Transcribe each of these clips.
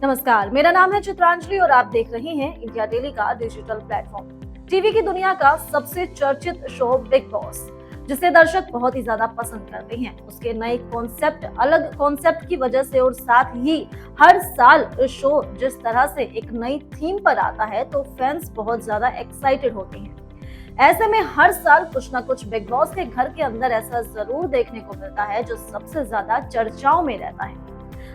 नमस्कार, मेरा नाम है चित्रांजलि और आप देख रहे हैं इंडिया डेली का डिजिटल प्लेटफॉर्म। टीवी की दुनिया का सबसे चर्चित शो बिग बॉस, जिसे दर्शक बहुत ही ज्यादा पसंद करते हैं। उसके नए कॉन्सेप्ट, अलग कॉन्सेप्ट की वजह से और साथ ही हर साल शो जिस तरह से एक नई थीम पर आता है तो फैंस बहुत ज्यादा एक्साइटेड होते हैं। ऐसे में हर साल कुछ ना कुछ बिग बॉस के घर के अंदर ऐसा जरूर देखने को मिलता है जो सबसे ज्यादा चर्चाओं में रहता है।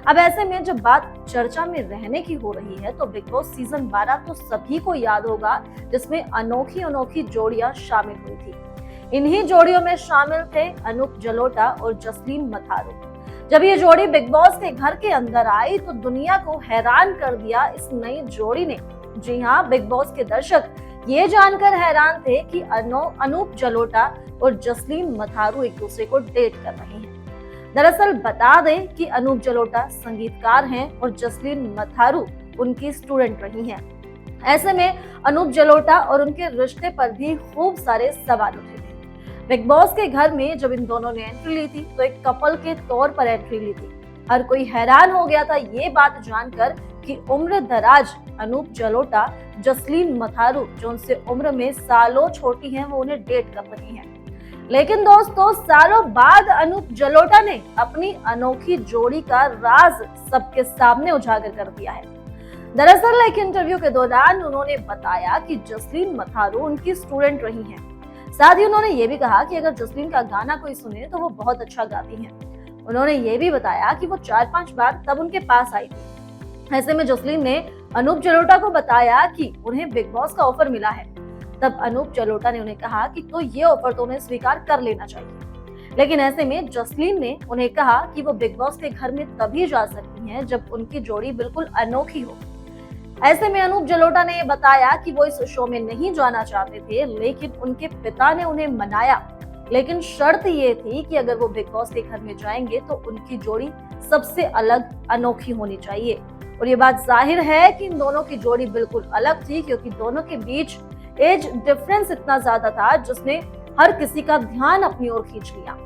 अब ऐसे में जब बात चर्चा में रहने की हो रही है तो बिग बॉस सीजन 12 तो सभी को याद होगा, जिसमें अनोखी अनोखी जोड़ियां शामिल हुई थी। इन्हीं जोड़ियों में शामिल थे अनूप जलोटा और जसलीन मथारू। जब ये जोड़ी बिग बॉस के घर के अंदर आई तो दुनिया को हैरान कर दिया इस नई जोड़ी ने। जी हाँ, बिग बॉस के दर्शक ये जानकर हैरान थे कि अनूप जलोटा और जसलीन मथारू एक दूसरे को डेट कर रहे हैं। दरअसल बता दें कि अनूप जलोटा संगीतकार हैं और जसलीन मथारू उनकी स्टूडेंट रही हैं। ऐसे में अनूप जलोटा और उनके रिश्ते पर भी खूब सारे सवाल उठे थे। बिग बॉस के घर में जब इन दोनों ने एंट्री ली थी तो एक कपल के तौर पर एंट्री ली थी। हर कोई हैरान हो गया था ये बात जानकर कि उम्र दराज अनूप जलोटा जसलीन मथारू, जो उनसे उम्र में सालों छोटी हैं, वो उन्हें डेट कर रही हैं। लेकिन दोस्तों, सालों बाद अनूप जलोटा ने अपनी अनोखी जोड़ी का राज सबके सामने उजागर कर दिया है। दरअसल एक इंटरव्यू के दौरान उन्होंने बताया कि जसलीन मथारू उनकी स्टूडेंट रही हैं। साथ ही उन्होंने ये भी कहा कि अगर जसलीन का गाना कोई सुने तो वो बहुत अच्छा गाती हैं। उन्होंने ये भी बताया कि वो 4-5 बार तब उनके पास आई थी। ऐसे में जसलीन ने अनूप जलोटा को बताया कि उन्हें बिग बॉस का ऑफर मिला है। तब अनूप जलोटा ने उन्हें कहा कि तो ये ऑफर तो उन्हें स्वीकार कर लेना चाहिए। लेकिन ऐसे में जसलीन ने उन्हें कहा कि वो बिग बॉस के घर में तभी जा सकती हैं जब उनकी जोड़ी बिल्कुल अनोखी हो। ऐसे में अनूप जलोटा ने बताया कि वो इस शो में नहीं जाना चाहते थे, लेकिन उनके पिता ने उन्हें मनाया। लेकिन शर्त ये थी कि अगर वो बिग बॉस के घर में जाएंगे तो उनकी जोड़ी सबसे अलग, अनोखी होनी चाहिए। और ये बात जाहिर है कि इन दोनों की जोड़ी बिल्कुल अलग थी, क्योंकि दोनों के बीच एज डिफरेंस इतना ज्यादा था जिसने हर किसी का ध्यान अपनी ओर खींच लिया।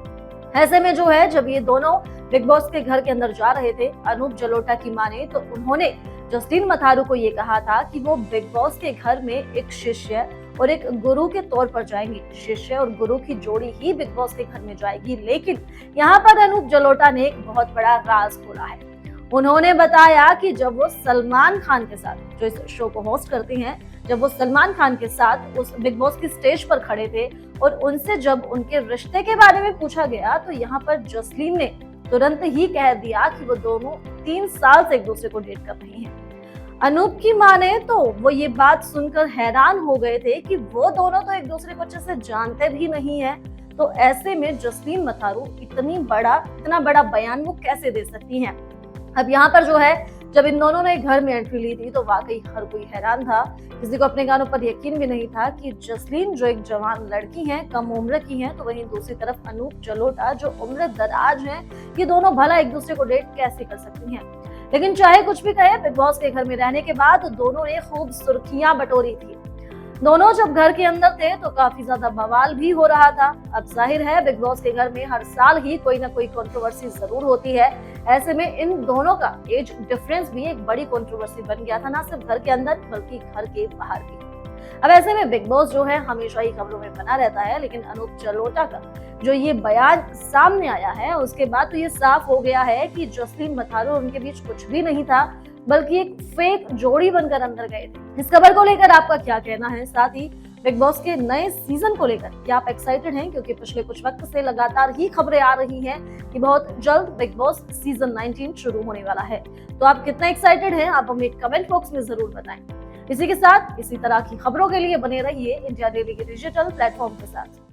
ऐसे में जो है, जब ये दोनों बिग बॉस के घर के अंदर जा रहे थे, अनूप जलोटा की माने तो उन्होंने जसलीन मथारू को ये कहा था कि वो बिग बॉस के घर में एक शिष्य और एक गुरु के तौर पर जाएंगी। शिष्य और गुरु की जोड़ी ही बिग बॉस के घर में जाएगी। लेकिन यहाँ पर अनूप जलोटा ने एक बहुत बड़ा राज खोला है। उन्होंने बताया कि जब वो सलमान खान के साथ, जो इस शो को होस्ट करते हैं, जब वो सलमान खान के साथ उस बिग बॉस की स्टेज पर खड़े थे और उनसे जब उनके रिश्ते के बारे में पूछा गया तो यहाँ पर जसलीन ने तुरंत ही कह दिया कि वो दोनों 3 साल से एक दूसरे को डेट कर रही हैं। अनूप की माने तो वो ये बात सुनकर हैरान हो गए थे कि वो दोनों तो एक दूसरे को अच्छे से जानते भी नहीं है, तो ऐसे में जसलीन मथारू इतना बड़ा बयान वो कैसे दे सकती हैं। अब यहाँ पर जो है, जब इन दोनों ने घर में एंट्री ली थी तो वाकई हर कोई हैरान था। किसी को अपने कानों पर यकीन भी नहीं था कि जसलीन जो एक जवान लड़की हैं, कम उम्र की हैं, तो वहीं दूसरी तरफ अनूप जलोटा जो उम्र दराज हैं, ये दोनों भला एक दूसरे को डेट कैसे कर सकती हैं। लेकिन चाहे कुछ भी कहे, बिग बॉस के घर में रहने के बाद दोनों ने खूब सुर्खियां बटोरी थी। दोनों जब घर के अंदर थे तो काफी ज्यादा बवाल भी हो रहा था। अब जाहिर है, बिग बॉस के घर में हर साल ही कोई ना कोई कंट्रोवर्सी जरूर होती है। ऐसे में इन दोनों का एज डिफरेंस भी एक बड़ी कंट्रोवर्सी बन गया था, ना सिर्फ घर के अंदर बल्कि घर के बाहर भी। अब ऐसे में बिग बॉस जो है हमेशा ही खबरों में बना रहता है, लेकिन अनूप जलोटा का जो ये बयान सामने आया है उसके बाद तो ये साफ हो गया है कि जसलीन मथारू और उनके बीच कुछ भी नहीं था, बल्कि एक फेक जोड़ी बनकर अंदर गए थे। इस खबर को लेकर आपका क्या कहना है? साथ ही बिग बॉस के नए सीजन को लेकर क्या आप एक्साइटेड हैं? क्योंकि पिछले कुछ वक्त से लगातार ही खबरें आ रही हैं कि बहुत जल्द बिग बॉस सीजन 19 शुरू होने वाला है। तो आप कितना एक्साइटेड हैं? आप हमें कमेंट बॉक्स में जरूर बताएं। इसी के साथ इसी तरह की खबरों के लिए बने रहिए इंडिया डेली के डिजिटल प्लेटफॉर्म के साथ।